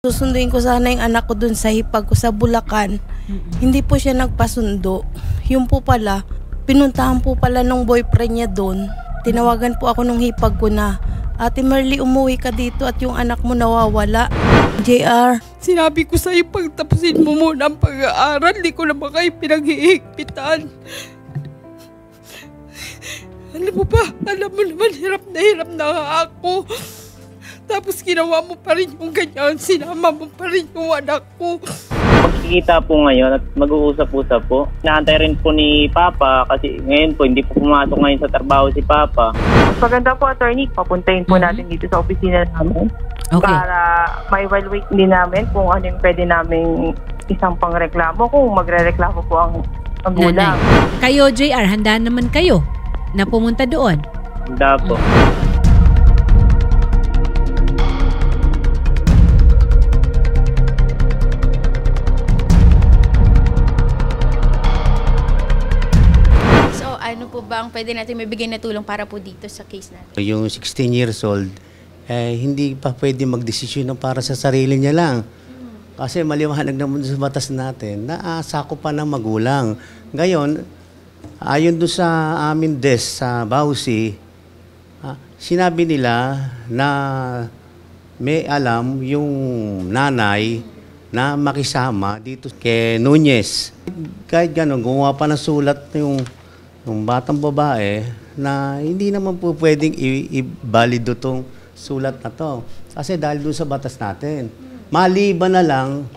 Susunduin ko sana yung anak ko dun sa hipag ko sa Bulacan. Hindi po siya nagpasundo. Yung po pala, pinuntahan po pala nung boyfriend niya doon. Tinawagan po ako nung hipag ko na, Ate Merly, umuwi ka dito at yung anak mo nawawala. JR, sinabi ko sa'yo, pagtapusin mo muna ang pag-aaral. Di ko naman kayo pinag-iigpitan. Alam mo ba, alam mo naman, hirap na nga ako. Tapos ginawa mo pa rin yung ganyan, sinama mo pa rin yung anak ko. Magkikita po ngayon at mag-uusap-usap po. Naantay rin po ni Papa kasi ngayon po hindi po pumasok ngayon sa trabaho si Papa. Maganda po, attorney, papuntahin po natin dito sa opisina namin para ma-evaluate din namin kung ano yung pwede namin isang pangreklamo kung magre-reklamo po ang gulang. Kayo, JR, handa naman kayo na pumunta doon? Handa po. Ano po ba ang pwede natin mabigay na tulong para po dito sa case natin? Yung 16 years old, hindi pa pwede magdesisyon para sa sarili niya lang. Kasi maliwanag naman sa batas natin na sakop pa ng magulang. Ngayon, ayon doon sa amin sa Bausi, sinabi nila na may alam yung nanay na makisama dito kay Nunez. Kahit gano'n, gumawa pa ng sulat yung batang babae na hindi naman po pwedeng i-valido itong sulat na to. Kasi dahil doon sa batas natin. Maliban na lang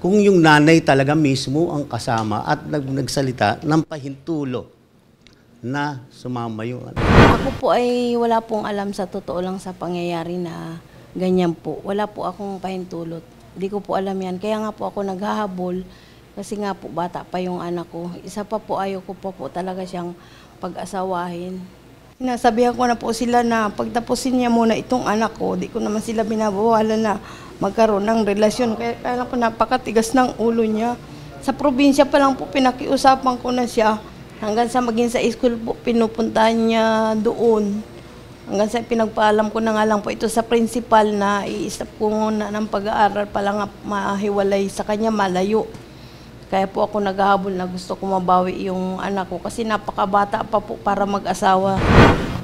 kung yung nanay talaga mismo ang kasama at nagsalita ng pahintulo na sumama yung ano. Ako po ay wala pong alam sa totoo lang sa pangyayari na ganyan po. Wala po akong pahintulot. Hindi ko po alam yan. Kaya nga po ako naghahabol. Kasi nga po, bata pa yung anak ko. Isa pa po, ayaw ko pa po talaga siyang pag-asawahin. Sinasabihan ko na po sila na pagtapusin niya muna itong anak ko, di ko naman sila binabawalan na magkaroon ng relasyon. Kaya po napakatigas ng ulo niya. Sa probinsya pa lang po, pinakiusapan ko na siya. Hanggang sa maging sa school po, pinupuntahan niya doon. Hanggang sa pinagpaalam ko na nga lang po ito sa principal na i-stop ko muna ng pag-aaral pala nga mahiwalay sa kanya, malayo. Kaya po ako naghahabol na gusto ko mabawi yung anak ko kasi napakabata pa po para mag-asawa.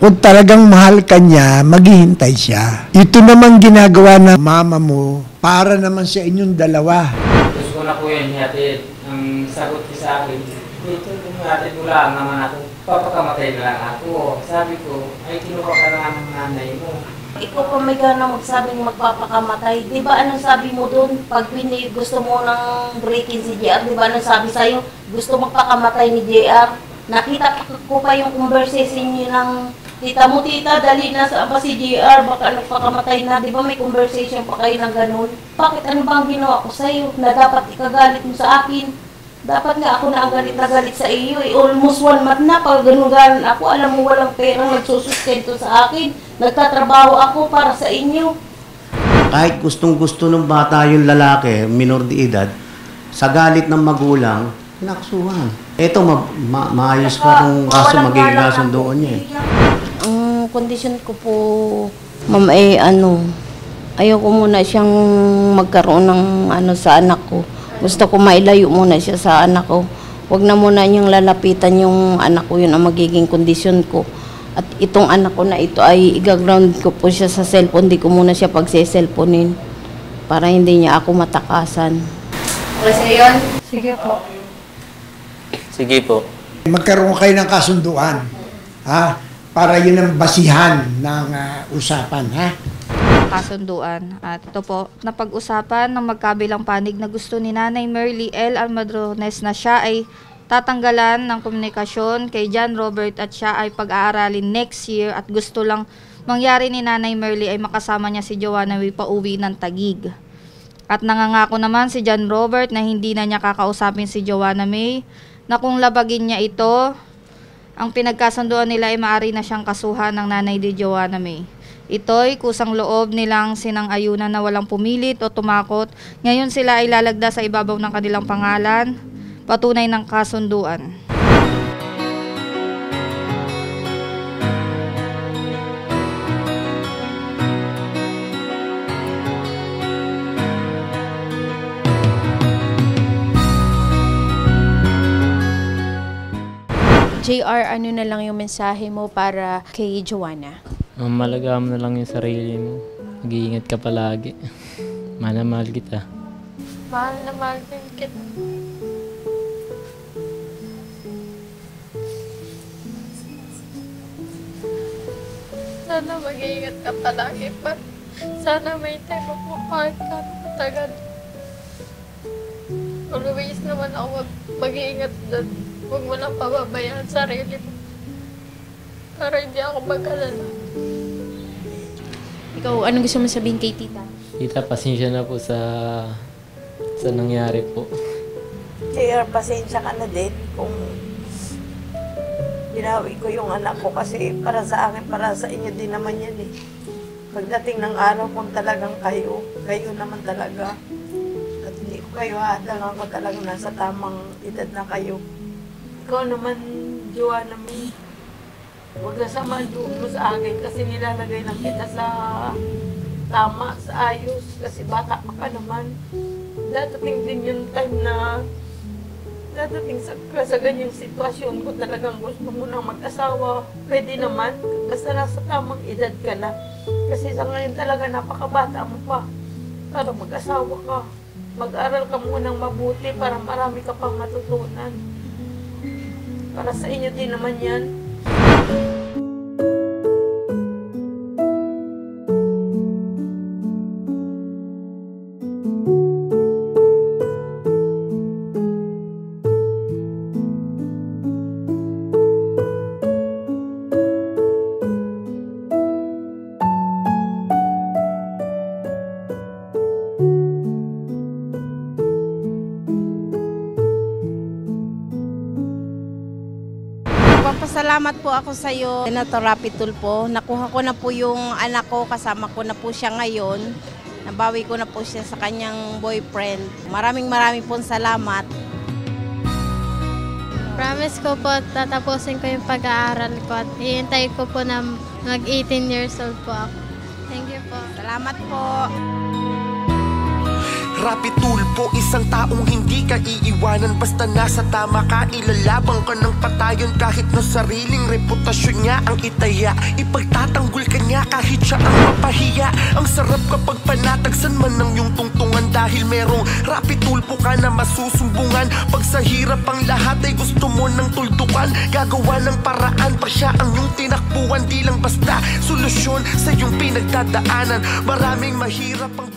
Kung talagang mahal ka niya, maghihintay siya. Ito naman ginagawa ng mama mo para naman sa inyong dalawa. Gusto ko na po yan ihatid. Ang sagot ko sa akin, dito ihatid mo lang naman ako. Papakamatay na lang ako. Sabi ko, ay kinuha ka na ng nanay mo. Ikaw pa may gana magsabing magpapakamatay. Di ba anong sabi mo doon? Pag gusto mo ng breaking si JR, di ba anong sabi sa'yo? Gusto magpakamatay ni JR. Nakita ko pa yung conversation niyo ng tita mo, tita, dali na sa ba si JR, baka nagpakamatay na. Di ba may conversation pa kayo ng ganun? Bakit ano bang ginawa ko sa'yo na dapat ikagalit mo sa akin? Dapat nga ako na ang galit na galit sa iyo. Almost 1 month na pag ganun-ganon ako. Alam mo walang perang nagsusustento sa akin. Nagtatrabaho ako para sa inyo. Kahit gustong-gusto ng bata yung lalaki, minor de edad, sa galit ng magulang, nakasuhan. Ito, maayos pa kung kaso magiging kasundoon niya. Ang kondisyon ko po, ma'am, ayoko muna siyang magkaroon ng sa anak ko. Gusto ko mailayo muna siya sa anak ko. Huwag na muna niyang lalapitan yung anak ko, yun ang magiging kondisyon ko. At itong anak ko na ito ay i-ground ko po siya sa cellphone. Hindi ko muna siya pagse-cellphonein para hindi niya ako matakasan. Okay sa'yo yun? Sige po. Sige po. Magkaroon kayo ng kasunduan. Para yun ang basihan ng usapan. Kasunduan. At ito po, napag-usapan ng magkabilang panig na gusto ni Nanay Merly L. Almadrones na siya ay tatanggalan ng komunikasyon kay John Robert at siya ay pag-aaralin next year at gusto lang mangyari ni Nanay Merly ay makasama niya si Joanna May pauwi ng Taguig. At nangangako naman si John Robert na hindi na niya kakausapin si Joanna May na kung labagin niya ito, ang pinagkasunduan nila ay maaari na siyang kasuhan ng nanay ni Joanna May. Ito'y kusang loob nilang sinang-ayunan na walang pumilit o tumakot. Ngayon sila ay lalagda sa ibabaw ng kanilang pangalan, patunay ng kasunduan. JR, ano na lang yung mensahe mo para kay Joanna? Malagaan mo na lang yung sarili mo. Mag-iingat ka palagi. Mahal na mahal kita. Mahal na mahal din kita. Sana mag-iingat ka palagi pa. Sana may time magmamahal ka na matagal. Always naman ako mag-iingat doon. Huwag mo lang pababayaan sarili mo. Para hindi ako mag-alala. Ikaw, anong gusto mo sabihin kay tita? Tita, pasensya na po sa nangyari po. Kaya pasensya ka na din kung binawi ko yung anak ko kasi para sa akin, para sa inyo din naman yan eh. Pagdating ng araw kung talagang kayo naman talaga. At hindi ko kayo hadangan ko talagang nasa tamang edad na kayo. Ikaw naman, Joanna, huwag na sama mo sa akin kasi nilalagay lang kita sa tama, sa ayos. Kasi bata ka pa naman. Dadating din yung time na dadating sa ganyang sitwasyon kung talagang gusto mo nang mag-asawa. Pwede naman, basta nasa tamang edad ka na. Kasi sa ngayon talaga napakabata mo pa para mag-asawa ka. Mag-aral ka munang mabuti para marami ka pang matutunan. Para sa inyo din naman yan. Salamat po ako sa iyo, Senator Rapi Tulfo. Nakuha ko na po yung anak ko, kasama ko na po siya ngayon. Nabawi ko na po siya sa kanyang boyfriend. Maraming pong salamat. Promise ko po, tatapusin ko yung pag-aaral ko at hihintay ko po na mag-18 years old po ako. Thank you po. Salamat po. Rapi Tulfo, isang taong hindi ka iiwanan. Basta nasa tama ka, ilalabang ka ng patayon. Kahit na sariling reputasyon niya ang itaya, ipagtatanggol ka niya kahit siya ang mapahiya. Ang sarap kapag panatagsan man ng iyong tungtungan. Dahil merong Rapi Tulfo ka na masusumbungan. Pag sa hirap ang lahat ay gusto mo ng tuldukan, gagawa ng paraan pa siya ang iyong tinakbuhan. Di lang basta solusyon sa iyong pinagdadaanan. Maraming mahirap ang